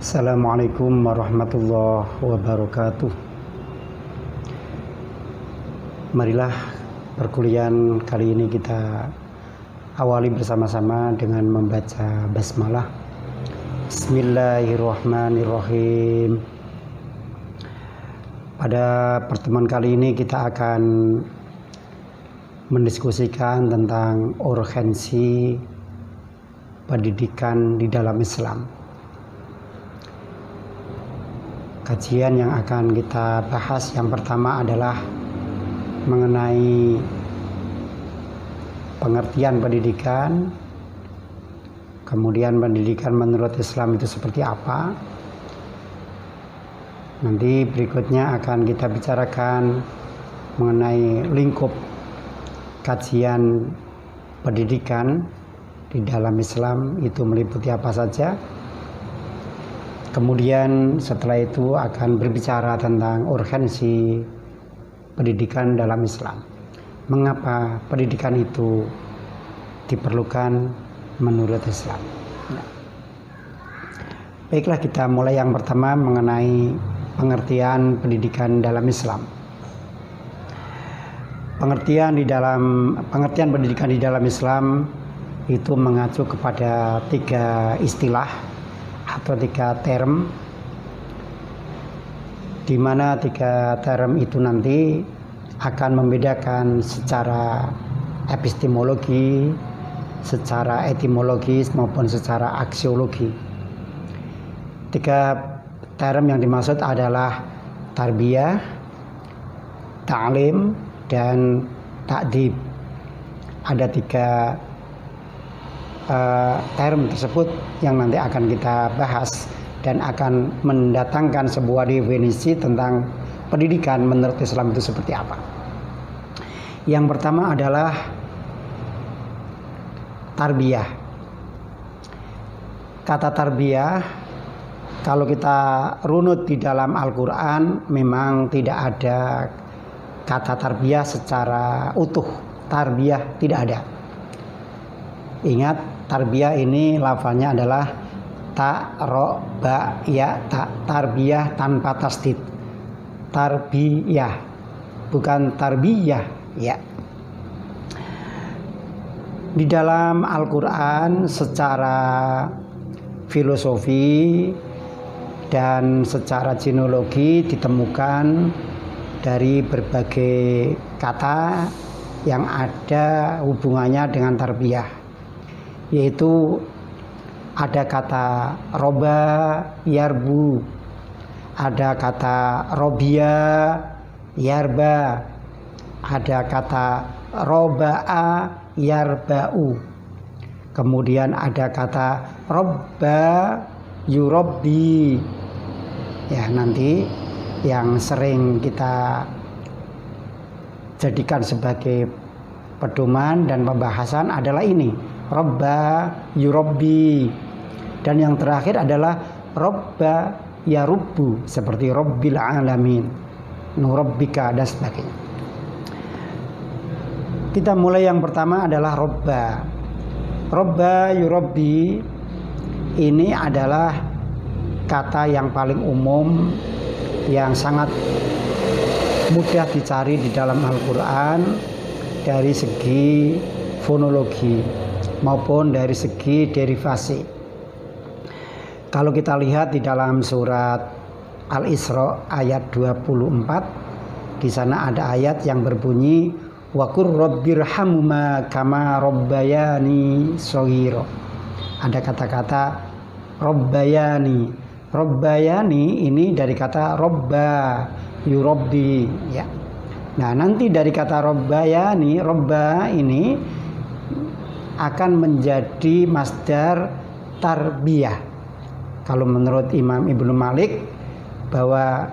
Assalamualaikum warahmatullahi wabarakatuh. Marilah perkuliahan kali ini kita awali bersama-sama dengan membaca basmalah. Bismillahirrahmanirrahim. Pada pertemuan kali ini kita akan mendiskusikan tentang urgensi pendidikan di dalam Islam. Kajian yang akan kita bahas yang pertama adalah mengenai pengertian pendidikan, kemudian pendidikan menurut Islam itu seperti apa. Nanti berikutnya akan kita bicarakan mengenai lingkup kajian pendidikan di dalam Islam itu meliputi apa saja. Kemudian setelah itu akan berbicara tentang urgensi pendidikan dalam Islam. Mengapa pendidikan itu diperlukan menurut Islam? Ya. Baiklah, kita mulai yang pertama mengenai pengertian pendidikan dalam Islam. Pengertian pendidikan di dalam Islam itu mengacu kepada tiga istilah atau tiga term, di mana tiga term itu nanti akan membedakan secara epistemologi, secara etimologis maupun secara aksiologi. Tiga term yang dimaksud adalah tarbiyah, ta'lim, dan ta'dib. Ada tiga term tersebut yang nanti akan kita bahas dan akan mendatangkan sebuah definisi tentang pendidikan menurut Islam itu seperti apa. Yang pertama adalah tarbiyah. Kata tarbiyah kalau kita runut di dalam Al-Quran memang tidak ada kata tarbiyah secara utuh. Tarbiyah tidak ada. Ingat, tarbiyah ini lafalnya adalah ta ro ba ya ta, tarbiyah tanpa tasdid. Tarbiyah, bukan tarbiyah, ya. Di dalam Al-Quran secara filosofi dan secara genealogi ditemukan dari berbagai kata yang ada hubungannya dengan tarbiyah, yaitu ada kata roba yarbu, ada kata robia yarba, ada kata roba'a yarba'u, kemudian ada kata robba yurobbi. Ya, nanti yang sering kita jadikan sebagai pedoman dan pembahasan adalah ini, robba yurobbi, dan yang terakhir adalah robba yarubbu, seperti robbil alamin, nurabbika, dan sebagainya. Kita mulai yang pertama adalah robba. Robba yurobbi ini adalah kata yang paling umum, yang sangat mudah dicari di dalam Al-Quran dari segi fonologi maupun dari segi derivasi. Kalau kita lihat di dalam surat Al-Isra ayat 24, di sana ada ayat yang berbunyi wa qur rabbirhamhuma kama rabbayani shaghira. Ada kata-kata rabbayani. Rabbayani ini dari kata robba yurobbi, ya. Nah, nanti dari kata rabbayani, robba ini akan menjadi masdar tarbiyah. Kalau menurut Imam Ibnu Malik, bahwa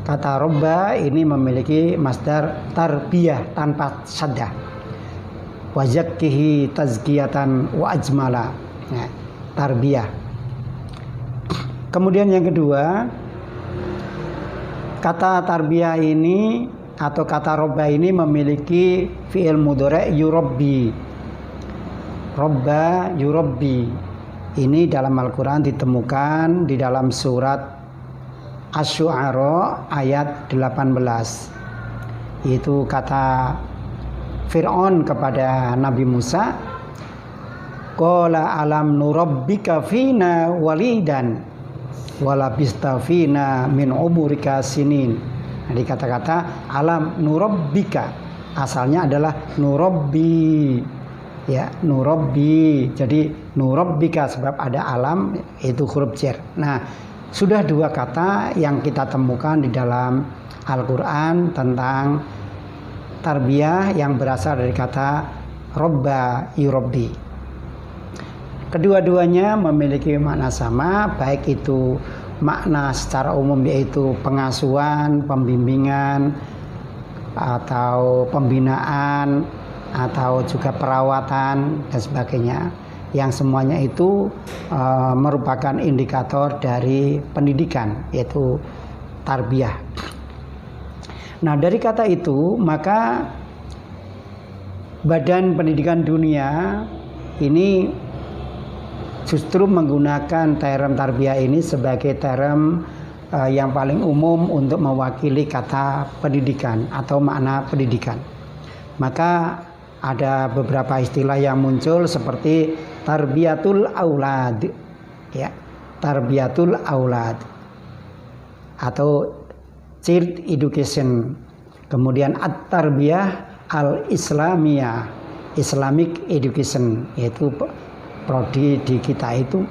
kata robba ini memiliki masdar tarbiyah tanpa syaddah. Wa zakkihi tazkiyatan wa ajmala. Nah, tarbiyah. Kemudian yang kedua, kata tarbiyah ini atau kata robba ini memiliki fi'il mudhari' yurabbi. Robba yurabbi. Ini dalam Al-Quran ditemukan di dalam surat Asy-Syu'ara ayat 18. Itu kata Fir'aun kepada Nabi Musa, qala alam nurabbika fina walidan walabista fina min umurika sinin. Jadi kata-kata alam nurabbika asalnya adalah nurabbi, ya, nurabbi. Jadi nurabbika sebab ada alam, itu huruf jar. Nah, sudah dua kata yang kita temukan di dalam Al-Quran tentang tarbiyah yang berasal dari kata robba yurabbi. Kedua-duanya memiliki makna sama, baik itu makna secara umum yaitu pengasuhan, pembimbingan, atau pembinaan, atau juga perawatan dan sebagainya, yang semuanya itu merupakan indikator dari pendidikan, yaitu tarbiyah. Nah, dari kata itu maka Badan Pendidikan Dunia ini justru menggunakan term tarbiyah ini sebagai term yang paling umum untuk mewakili kata pendidikan atau makna pendidikan. Maka ada beberapa istilah yang muncul seperti tarbiyatul aulad, ya, tarbiyatul aulad atau child education, kemudian at-tarbiyah al-islamiyah, Islamic education, yaitu prodi di kita itu.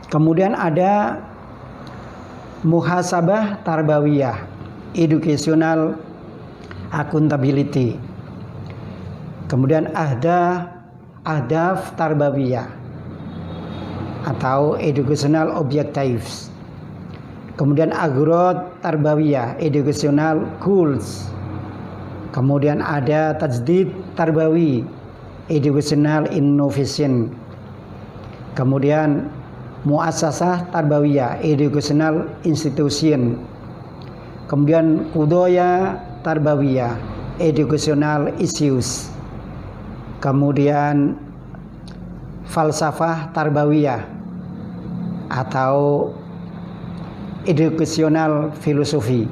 Kemudian ada muhasabah tarbawiyah, educational accountability. Kemudian ahdaf tarbawiyah atau educational objectives. Kemudian agrod tarbawiyah, educational goals. Kemudian ada tajdid tarbawi, educational innovation. Kemudian muassasah tarbawiyah, educational institution. Kemudian kudoya tarbawiyah, educational issues. Kemudian falsafah tarbawiyah atau educational filosofi,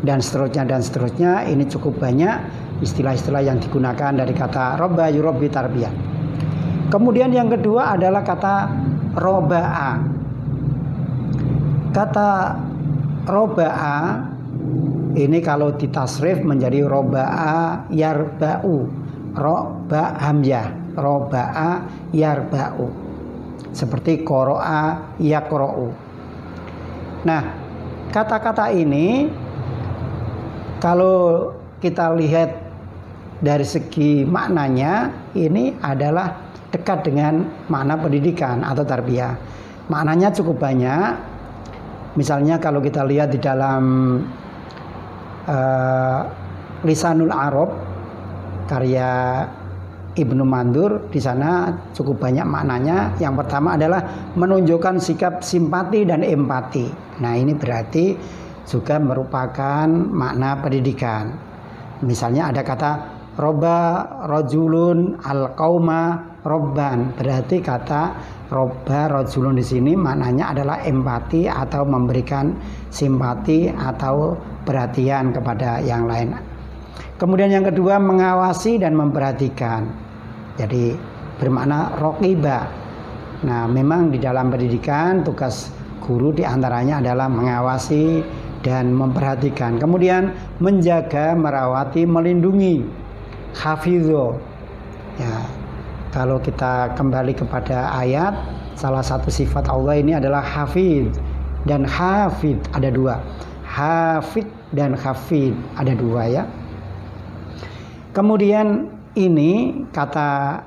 dan seterusnya. Ini cukup banyak istilah-istilah yang digunakan dari kata robba yurabbi tarbiyah. Kemudian yang kedua adalah kata roba'a. Kata roba'a ini kalau ditasrif menjadi roba'a yarba'u, roba hamzah, roba'a yarba'u, seperti qoro'a yaqro'u. Nah, kata-kata ini kalau kita lihat dari segi maknanya, ini adalah dekat dengan makna pendidikan atau tarbiyah. Maknanya cukup banyak. Misalnya kalau kita lihat di dalam Lisanul Arab karya Ibnu Mandur, di sana cukup banyak maknanya. Yang pertama adalah menunjukkan sikap simpati dan empati. Nah, ini berarti juga merupakan makna pendidikan. Misalnya ada kata roba rojulun al qauma robban, berarti kata roba rojulun di sini maknanya adalah empati atau memberikan simpati atau perhatian kepada yang lain. Kemudian yang kedua mengawasi dan memperhatikan, jadi bermakna roqiba. Nah, memang di dalam pendidikan tugas guru diantaranya adalah mengawasi dan memperhatikan. Kemudian menjaga, merawati, melindungi, hafidho. Ya, kalau kita kembali kepada ayat, salah satu sifat Allah ini adalah hafid dan hafid, ada dua. Hafid dan hafid ada dua, ya. Kemudian ini kata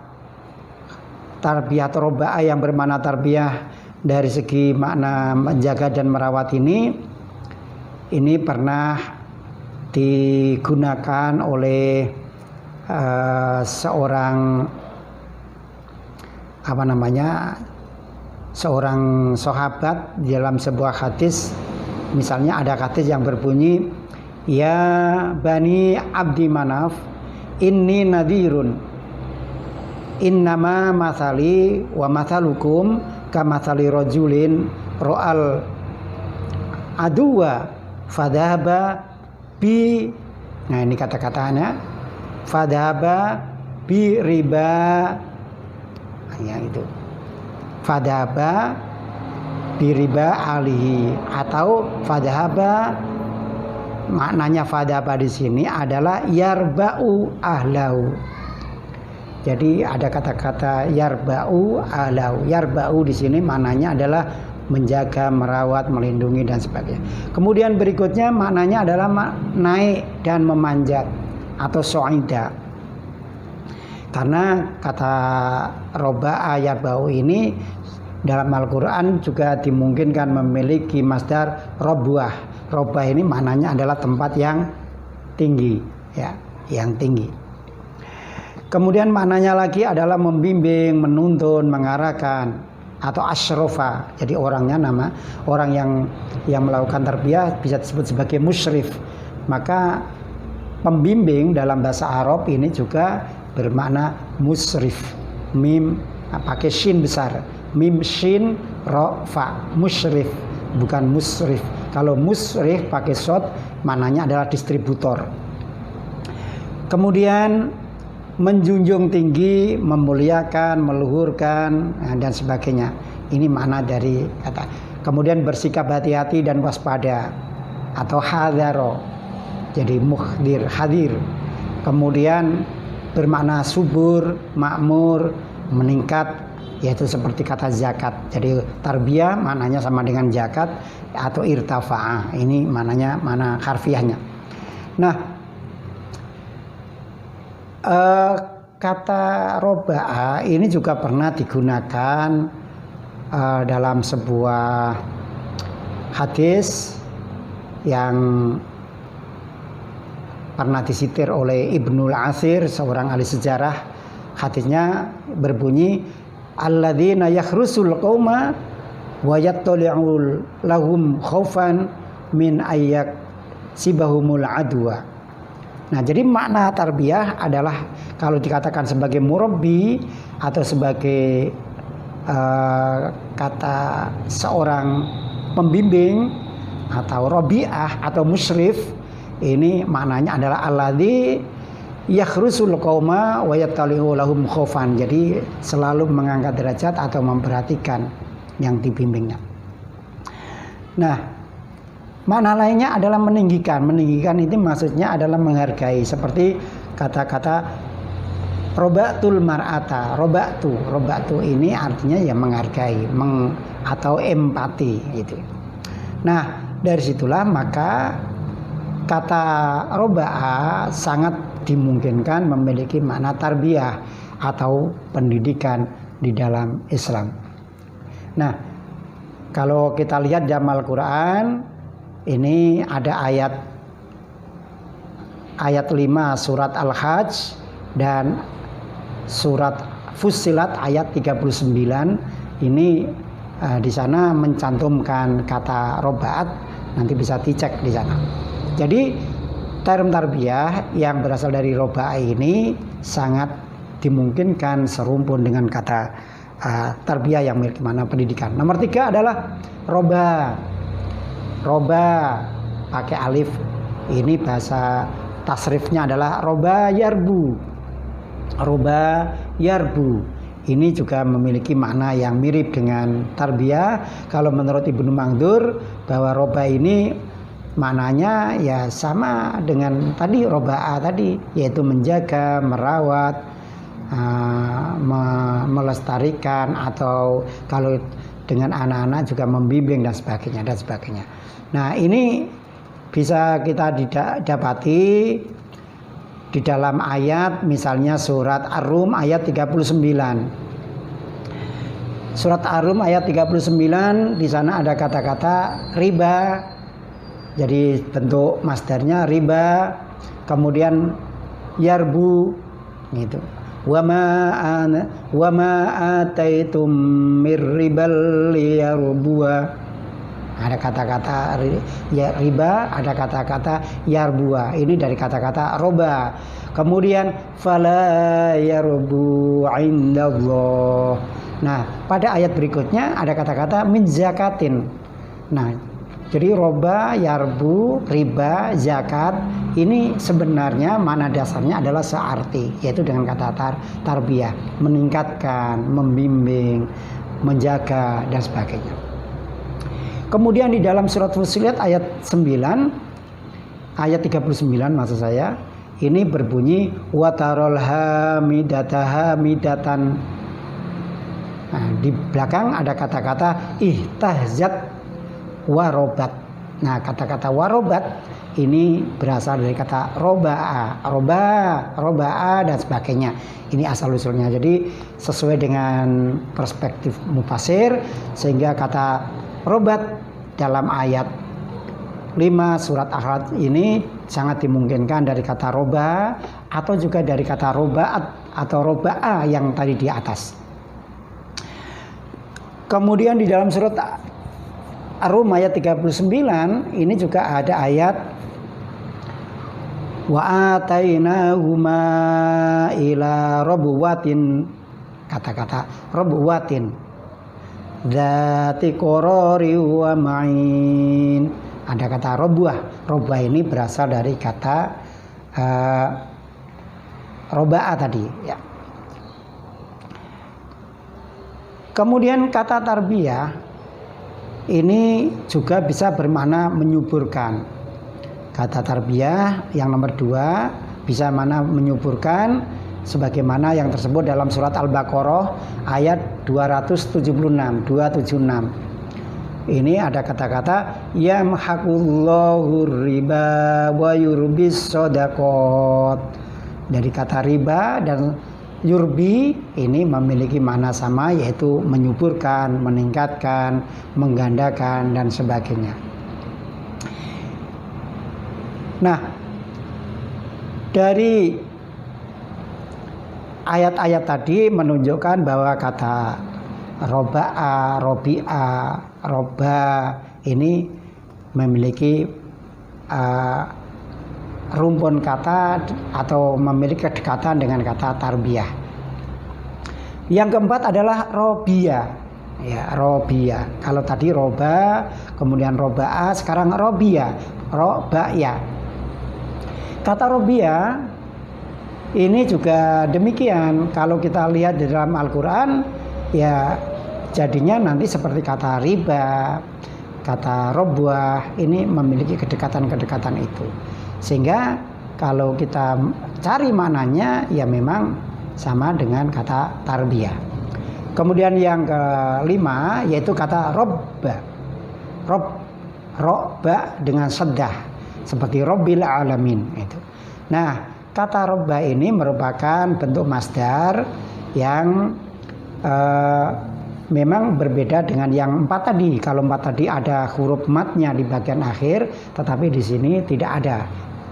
tarbiyah atau roba'ah yang bermakna tarbiyah dari segi makna menjaga dan merawat ini pernah digunakan oleh seorang seorang sahabat dalam sebuah hadis. Misalnya ada hadis yang berbunyi, ya Bani Abdi Manaf inni nadhirun innama mathali wa mathalukum kamathali rajulin ro'al aduwa fadhaba bi, nah ini kata-katanya, fadhaba bi riba, yang itu fadhaba bi riba alihi, atau fadhaba, maknanya fadhaba di sini adalah yarba'u ahlau. Jadi ada kata-kata yarba'u ahlau. Yarba'u di sini maknanya adalah menjaga, merawat, melindungi dan sebagainya. Kemudian berikutnya maknanya adalah naik dan memanjat atau so'ida. Karena kata roba'a yarba'u ini dalam Al-Quran juga dimungkinkan memiliki masdar robwah. Robah ini maknanya adalah tempat yang tinggi, ya, yang tinggi. Kemudian maknanya lagi adalah membimbing, menuntun, mengarahkan, atau asyrofa. Jadi orangnya nama orang yang melakukan tarbiyah bisa disebut sebagai musyrif. Maka pembimbing dalam bahasa Arab ini juga bermakna musyrif. Mim pakai shin besar, mim shin ro fa, musyrif, bukan musrif. Kalau musrif pakai shod maknanya adalah distributor. Kemudian menjunjung tinggi, memuliakan, meluhurkan, dan sebagainya. Ini makna dari kata. Kemudian bersikap hati-hati dan waspada, atau hadaro, jadi mukhdir, hadir. Kemudian bermakna subur, makmur, meningkat, yaitu seperti kata zakat. Jadi tarbiyah maknanya sama dengan zakat atau irtafa'ah. Ini maknanya mana harfiahnya. Nah, kata roba'a ini juga pernah digunakan dalam sebuah hadis yang pernah disitir oleh Ibnul Athir, seorang ahli sejarah. Hadisnya berbunyi, alladzina yakhrusul qauma wa yattali'ul lahum khaufan min ayyak sibahumul adwa. Nah, jadi makna tarbiyah adalah kalau dikatakan sebagai murabbi atau sebagai kata seorang pembimbing atau robiah atau musyrif, ini maknanya adalah alladzi yakhrusul qauma wa yattali'u lahum khaufan. Jadi selalu mengangkat derajat atau memperhatikan yang dibimbingnya. Nah, makna lainnya adalah meninggikan. Meninggikan itu maksudnya adalah menghargai. Seperti kata-kata robatul mar'ata. Robatu ini artinya ya menghargai, atau empati gitu. Nah, dari situlah maka kata roba'a sangat dimungkinkan memiliki makna tarbiyah atau pendidikan di dalam Islam. Nah, kalau kita lihat dalam Al-Quran, ini ada ayat 5 surat Al-Hajj dan surat Fussilat ayat 39. Ini di sana mencantumkan kata robaat, nanti bisa dicek di sana. Jadi term tarbiyah yang berasal dari robaat ini sangat dimungkinkan serumpun dengan kata tarbiyah yang memiliki makna pendidikan. Nomor 3 adalah roba pakai alif. Ini bahasa tasrifnya adalah roba yarbu. Ini juga memiliki makna yang mirip dengan tarbiyah. Kalau menurut Ibnu Mangdur, bahwa roba ini maknanya ya sama dengan tadi roba'a tadi, yaitu menjaga, merawat, melestarikan, atau kalau dengan anak-anak juga membimbing dan sebagainya. Nah, ini bisa kita dapati di dalam ayat, misalnya surat Ar-Rum ayat 39. Surat Ar-Rum ayat 39, di sana ada kata-kata riba. Jadi bentuk masdarnya riba, kemudian yarbu gitu. Wa ma ataitum mir ribal liyarbua. Ada kata-kata ya riba, ada kata-kata yarbua. Ini dari kata-kata roba. Kemudian fala yarbu indallah. Nah, pada ayat berikutnya ada kata-kata min zakatin. Nah, jadi roba, yarbu, riba, zakat ini sebenarnya mana dasarnya adalah searti, yaitu dengan kata tarbiyah, meningkatkan, membimbing, menjaga dan sebagainya. Kemudian di dalam surat Fussilat ayat 9, ayat 39 maksud saya, ini berbunyi watarol hamidatan. Nah, di belakang ada kata-kata ihtahzat warobat. Nah, kata-kata warobat ini berasal dari kata roba'a dan sebagainya. Ini asal usulnya. Jadi sesuai dengan perspektif mufasir, sehingga kata robat dalam ayat 5 surat Ahzab ini sangat dimungkinkan dari kata roba atau juga dari kata robaat atau roba'a yang tadi di atas. Kemudian di dalam surat Ar-Rum ayat 39 ini juga ada ayat wa atainahuma ila rabwatin, kata-kata rabwatin dzati qarari wa ma'in. Ada kata robah. Robah ini berasal dari kata roba'a tadi ya. Kemudian kata tarbiyah ini juga bisa bermakna menyuburkan. Kata tarbiyah yang nomor 2 bisa mana menyuburkan, sebagaimana yang tersebut dalam surat Al-Baqarah ayat 276. Ini ada kata-kata yamhaqullahu riba wa yurbis shadaqat. Dari kata riba dan yurbi ini memiliki makna sama, yaitu menyuburkan, meningkatkan, menggandakan dan sebagainya. Nah, dari ayat-ayat tadi menunjukkan bahwa kata roba'a, robi'a, roba ini memiliki rumpun kata atau memiliki kedekatan dengan kata tarbiyah. Yang keempat adalah robiyah. Ya, robiyah. Kalau tadi roba, kemudian roba'a, sekarang robiyah, roba'ya. Kata robiyah ini juga demikian. Kalau kita lihat di dalam Al-Quran, ya jadinya nanti seperti kata riba, kata robuah, ini memiliki kedekatan-kedekatan itu. Sehingga kalau kita cari maknanya, ya memang sama dengan kata tarbiyah. Kemudian yang kelima yaitu kata robba. Robba dengan seddah, seperti robbil alamin itu. Nah, kata robba ini merupakan bentuk masdar yang memang berbeda dengan yang 4 tadi. Kalau 4 tadi ada huruf matnya di bagian akhir, tetapi di sini tidak ada.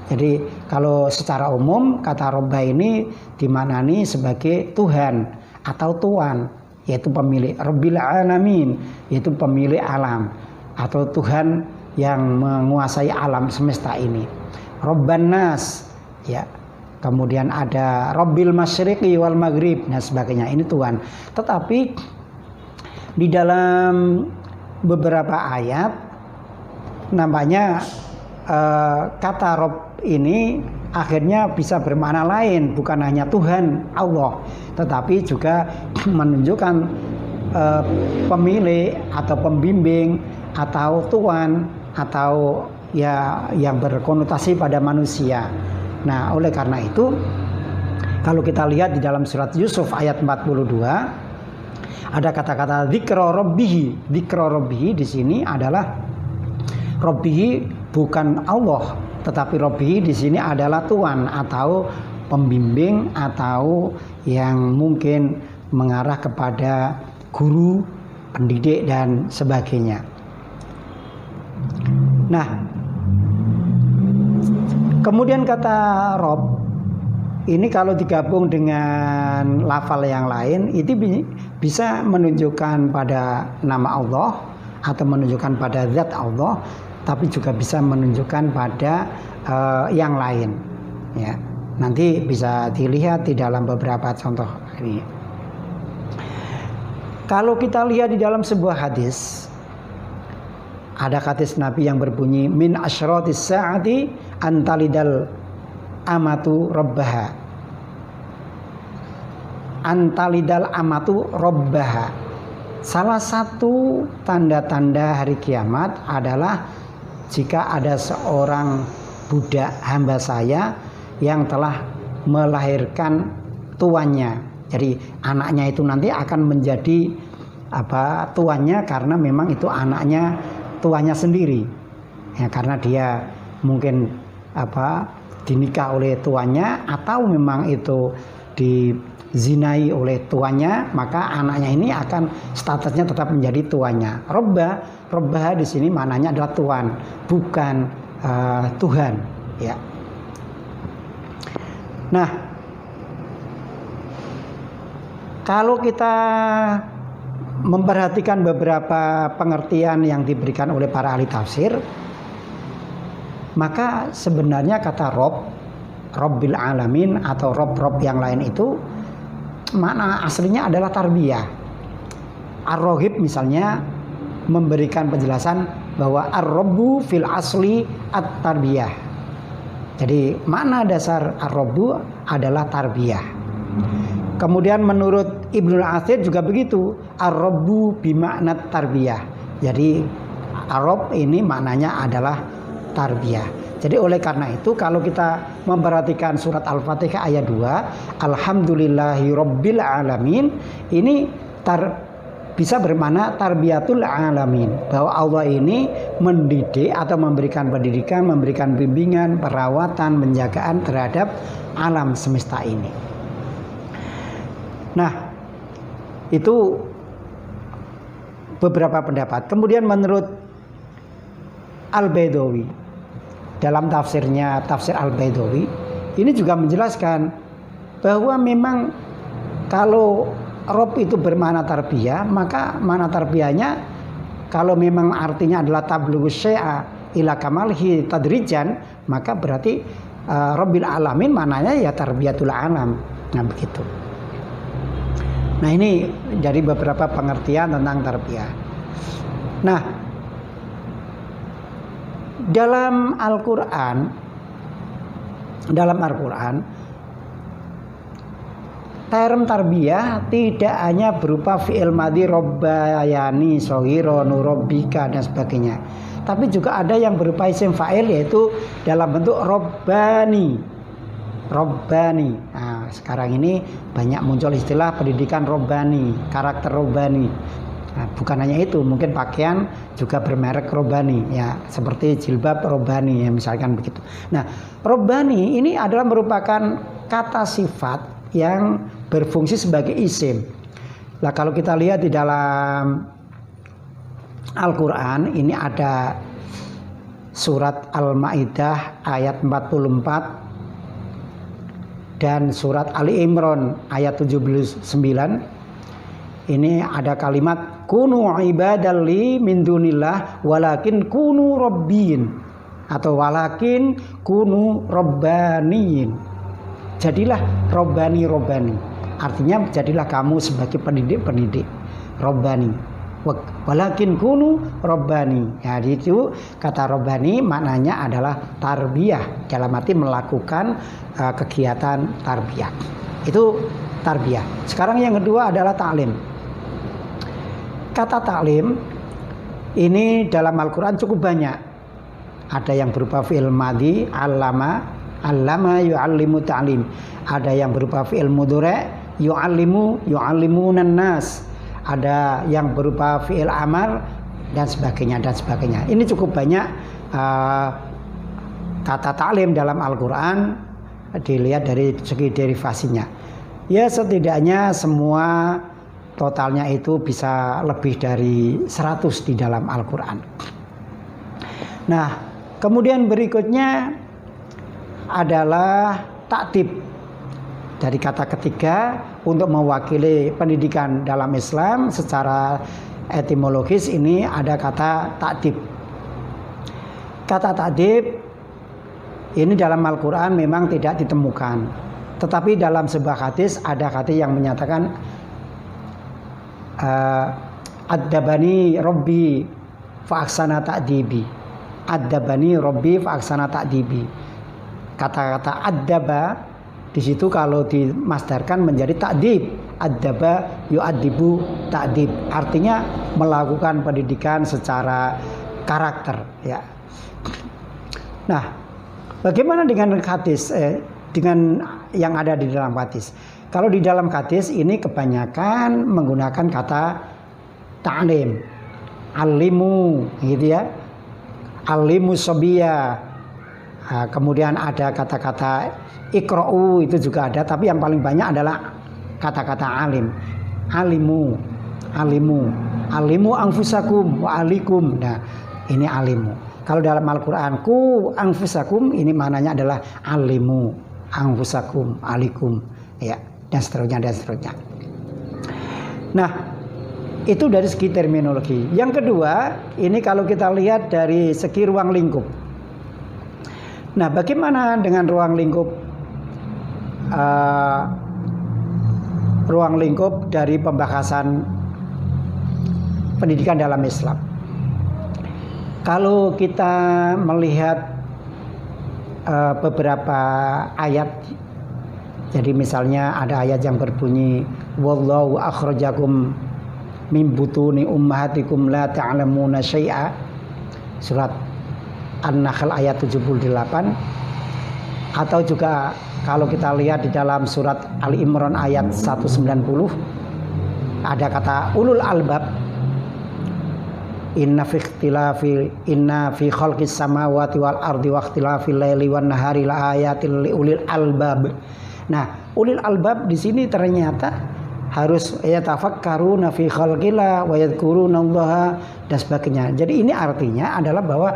Jadi kalau secara umum kata robba ini dimaknani sebagai Tuhan atau Tuan, yaitu pemilik Rabbil Alamin, yaitu pemilik alam atau Tuhan yang menguasai alam semesta ini. Robban Nas, ya. Kemudian ada Rabbil Masyriqi wal Maghrib dan sebagainya, ini Tuhan. Tetapi di dalam beberapa ayat nampaknya kata Rob ini akhirnya bisa bermakna lain, bukan hanya Tuhan Allah, tetapi juga menunjukkan pemilik atau pembimbing atau Tuhan atau ya yang berkonotasi pada manusia. Nah, oleh karena itu kalau kita lihat di dalam surat Yusuf ayat 42 ada kata-kata dzikra rabbihi. Dzikra rabbihi di sini adalah rabbihi bukan Allah, tetapi rabbihi di sini adalah Tuhan atau pembimbing atau yang mungkin mengarah kepada guru, pendidik dan sebagainya. Nah, kemudian kata Rob ini kalau digabung dengan lafal yang lain itu bisa menunjukkan pada nama Allah atau menunjukkan pada zat Allah, tapi juga bisa menunjukkan pada yang lain. Ya. Nanti bisa dilihat di dalam beberapa contoh ini. Kalau kita lihat di dalam sebuah hadis, ada hadis Nabi yang berbunyi min asyratis saati antalidal amatu rabbaha. Antalidal amatu rabbaha. Salah satu tanda-tanda hari kiamat adalah jika ada seorang budak hamba saya yang telah melahirkan tuannya. Jadi anaknya itu nanti akan menjadi tuannya karena memang itu anaknya tuannya sendiri. Ya, karena dia mungkin dinikah oleh tuannya atau memang itu dizinai oleh tuannya, maka anaknya ini akan statusnya tetap menjadi tuannya. Robba di sini maknanya adalah tuan, bukan Tuhan, ya. Nah, kalau kita memperhatikan beberapa pengertian yang diberikan oleh para ahli tafsir, maka sebenarnya kata Robbil Alamin atau Rob yang lain itu makna aslinya adalah tarbiyah. Ar-Raghib misalnya memberikan penjelasan bahwa Ar-Rabbu fil asli at-tarbiyah. Jadi makna dasar Ar-Rabbu adalah tarbiyah. Kemudian menurut Ibnul Athir juga begitu, Ar-Rabbu bimakna tarbiyah. Jadi Ar-Rabb ini maknanya adalah tarbiyah. Jadi oleh karena itu kalau kita memperhatikan surat Al-Fatihah ayat 2, Alhamdulillahi Rabbil Alamin, ini bisa bermakna tarbiyatul alamin, bahwa Allah ini mendidik atau memberikan pendidikan, memberikan bimbingan, perawatan, penjagaan terhadap alam semesta ini. Nah, itu beberapa pendapat. Kemudian menurut Al-Baidawi, dalam tafsirnya Tafsir Al-Baidawi, ini juga menjelaskan bahwa memang kalau Rob itu bermakna tarbiyah, maka makna tarbiyahnya kalau memang artinya adalah tablughu syai'a ila kamalhi tadrijan, maka berarti Rabbil Alamin maknanya ya tarbiyatul alam. Nah begitu. Nah ini dari beberapa pengertian tentang tarbiyah. Nah, dalam Al-Quran term tarbiyah tidak hanya berupa fi'il madhi robbayani, sohiro, nurobbika dan sebagainya, tapi juga ada yang berupa isim fa'il, yaitu dalam bentuk robbani. Nah, sekarang ini banyak muncul istilah pendidikan robbani, karakter robbani. Nah, bukan hanya itu, mungkin pakaian juga bermerek robbani, ya seperti jilbab robbani, ya misalkan begitu. Nah, robbani ini adalah merupakan kata sifat yang berfungsi sebagai isim. Nah, kalau kita lihat di dalam Al-Quran, ini ada surat Al-Ma'idah ayat 44 dan surat Ali Imran ayat 79. Ini ada kalimat kunu ibadalli min dunillah walakin kunu rabbin, atau walakin kunu rabbaniin. Jadilah robbani. Artinya jadilah kamu sebagai pendidik robbani. Walakin kunu robbani. Ya, itu kata robbani maknanya adalah tarbiyah, dalam arti melakukan kegiatan tarbiyah. Itu tarbiyah. Sekarang yang kedua adalah ta'lim. Kata ta'lim ini dalam Al-Quran cukup banyak. Ada yang berupa fi'il madhi, allama yu'allimu ta'lim. Ada yang berupa fi'il mudhari', yu'allimunan nas. Ada yang berupa fi'il amar dan sebagainya. Ini cukup banyak kata ta'lim dalam Al-Quran, dilihat dari segi derivasinya. Ya setidaknya semua totalnya itu bisa lebih dari 100 di dalam Al-Quran. Nah, kemudian berikutnya adalah ta'dib, dari kata ketiga untuk mewakili pendidikan dalam Islam. Secara etimologis ini ada kata ta'dib. Kata ta'dib Ini dalam Al-Quran memang tidak ditemukan. Tetapi dalam sebuah hadis ada hadis yang menyatakan Ad-dabani Rabbi fa'aksana ta'dibi. Ad-dabani Rabbi fa'aksana ta'dibi. Kata-kata ad-daba di situ kalau dimasdarkan menjadi ta'dib. Ad-daba yu'addibu ta'dib. Artinya melakukan pendidikan secara karakter, ya. Nah, bagaimana dengan hadis? Dengan yang ada di dalam hadis. Kalau di dalam hadis ini kebanyakan menggunakan kata ta'lim, alimu, gitu ya, alimu sobiya. Nah, kemudian ada kata-kata ikra'u, itu juga ada, tapi yang paling banyak adalah kata-kata alim, alimu, alimu, alimu anfusakum wa alikum. Nah, ini alimu. Kalau dalam Al-Quran ku anfusakum, ini maknanya adalah alimu, anfusakum, alikum, ya, dan seterusnya dan seterusnya. Nah, itu dari segi terminologi. Yang kedua, ini kalau kita lihat dari segi ruang lingkup. Nah, bagaimana dengan ruang lingkup dari pembahasan pendidikan dalam Islam? Kalau kita melihat beberapa ayat, jadi misalnya ada ayat yang berbunyi wallahu akhrajakum min butuni ummahatikum la ta'lamuna syai'a, surat An-Nahl ayat 78. Atau juga kalau kita lihat di dalam surat Ali Imran ayat 190 ada kata ulul albab, inna fi khalqis samawati wal ardi wa ikhtilafil laili wan nahari la ayatil liulil albab. Nah, ulil albab di sini ternyata harus yatafakkaruna fi khalqillah wa yadhkurunallaha dan sebagainya. Jadi ini artinya adalah bahwa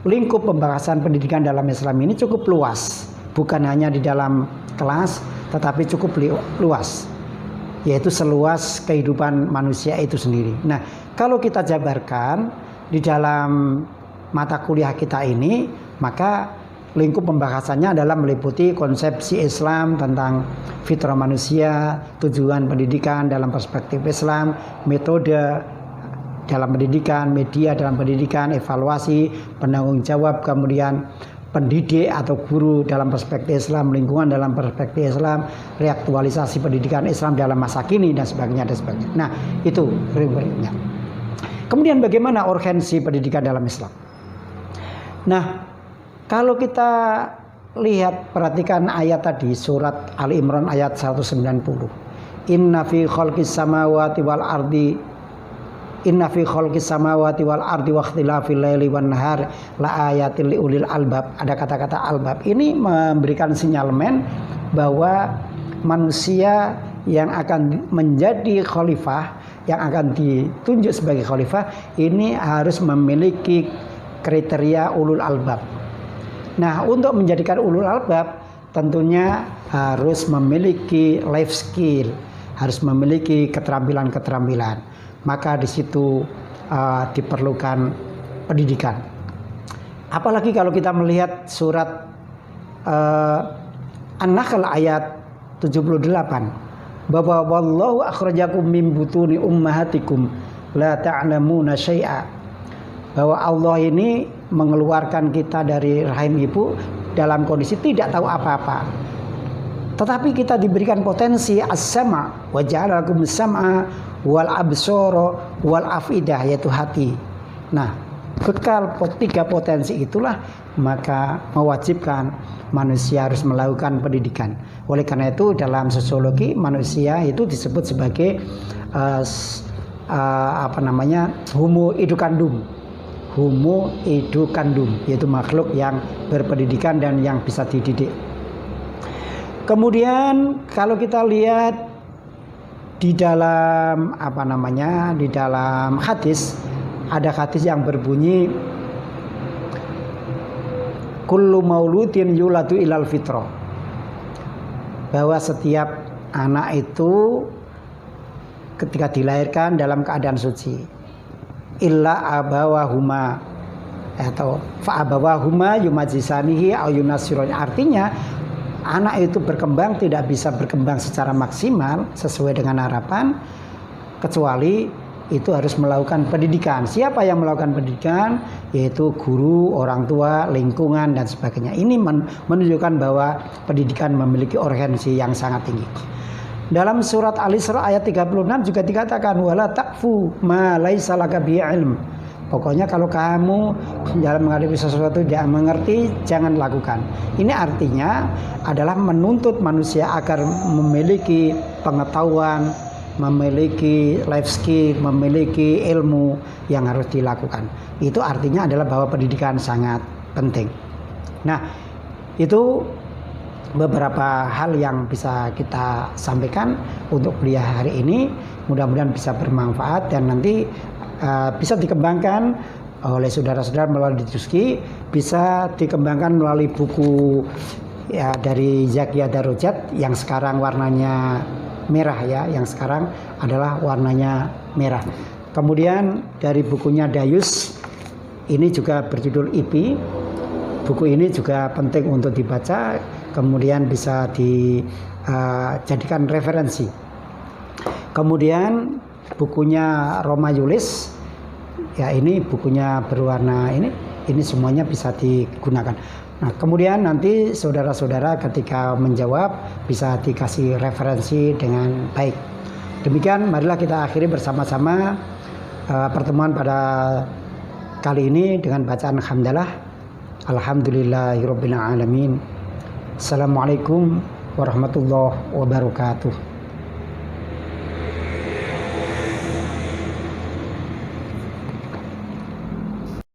lingkup pembahasan pendidikan dalam Islam ini cukup luas, bukan hanya di dalam kelas, tetapi cukup luas, yaitu seluas kehidupan manusia itu sendiri. Nah, kalau kita jabarkan di dalam mata kuliah kita ini, maka lingkup pembahasannya adalah meliputi konsepsi Islam tentang fitrah manusia, tujuan pendidikan dalam perspektif Islam, metode dalam pendidikan, media dalam pendidikan, evaluasi, penanggung jawab, kemudian pendidik atau guru dalam perspektif Islam, lingkungan dalam perspektif Islam, reaktualisasi pendidikan Islam dalam masa kini dan sebagainya dan sebagainya. Nah, itu berikutnya. Kemudian bagaimana urgensi pendidikan dalam Islam? Nah, kalau kita lihat, perhatikan ayat tadi, surat Ali Imran ayat 190. Inna fi khalqis samawati wal ardi Inna fi khalqis samawati wal ardi wa ikhtilafil laili wan nahar la ayatil liulil albab. Ada kata-kata albab. Ini memberikan sinyalemen bahwa manusia yang akan menjadi khalifah, yang akan ditunjuk sebagai khalifah, ini harus memiliki kriteria ulul albab. Nah, untuk menjadikan ulul albab tentunya harus memiliki life skill, harus memiliki keterampilan-keterampilan. Maka di situ diperlukan pendidikan. Apalagi kalau kita melihat surat An-Nahl ayat 78, bahwa wallahu akhrajakum min butuni ummahatikum la ta'lamuna syai'a, bahwa Allah ini mengeluarkan kita dari rahim ibu dalam kondisi tidak tahu apa-apa. Tetapi kita diberikan potensi as-sama' wa ja'ala lakum as-sam'a wal absara wal afidah, yaitu hati. Nah, bekal tiga potensi itulah maka mewajibkan manusia harus melakukan pendidikan. Oleh karena itu dalam sosiologi manusia itu disebut sebagai homo educandum. Homo educandum, yaitu makhluk yang berpendidikan dan yang bisa dididik. Kemudian kalau kita lihat di dalam di dalam hadis, ada hadis yang berbunyi kullu mauludin yuladu ilal fitrah, bahwa setiap anak itu ketika dilahirkan dalam keadaan suci, illa abawahuma atau fa'abawahuma yumajisanihi au yunasironi. Artinya anak itu berkembang tidak bisa berkembang secara maksimal sesuai dengan harapan kecuali itu harus melakukan pendidikan. Siapa yang melakukan pendidikan? Yaitu guru, orang tua, lingkungan dan sebagainya. Ini menunjukkan bahwa pendidikan memiliki urgensi yang sangat tinggi. Dalam surat Al-Isra ayat 36 juga dikatakan wala taqfu ma laisa laka bihi ilm. Pokoknya kalau kamu dalam menghadapi sesuatu tidak mengerti, jangan lakukan. Ini artinya adalah menuntut manusia agar memiliki pengetahuan, memiliki life skill, memiliki ilmu yang harus dilakukan. Itu artinya adalah bahwa pendidikan sangat penting. Nah, itu beberapa hal yang bisa kita sampaikan untuk kuliah hari ini. Mudah-mudahan bisa bermanfaat dan nanti bisa dikembangkan oleh saudara-saudara melalui diskusi, bisa dikembangkan melalui buku ya, dari Zakia Darujat yang sekarang warnanya merah ya, yang sekarang adalah warnanya merah. Kemudian dari bukunya Dayus, ini juga berjudul IP. Buku ini juga penting untuk dibaca, kemudian bisa dijadikan referensi. Kemudian bukunya Roma Yulis, ya ini bukunya berwarna ini semuanya bisa digunakan. Nah, kemudian nanti saudara-saudara ketika menjawab bisa dikasih referensi dengan baik. Demikian, marilah kita akhiri bersama-sama pertemuan pada kali ini dengan bacaan hamdalah. Alhamdulillahirabbil alamin. Assalamualaikum warahmatullahi wabarakatuh.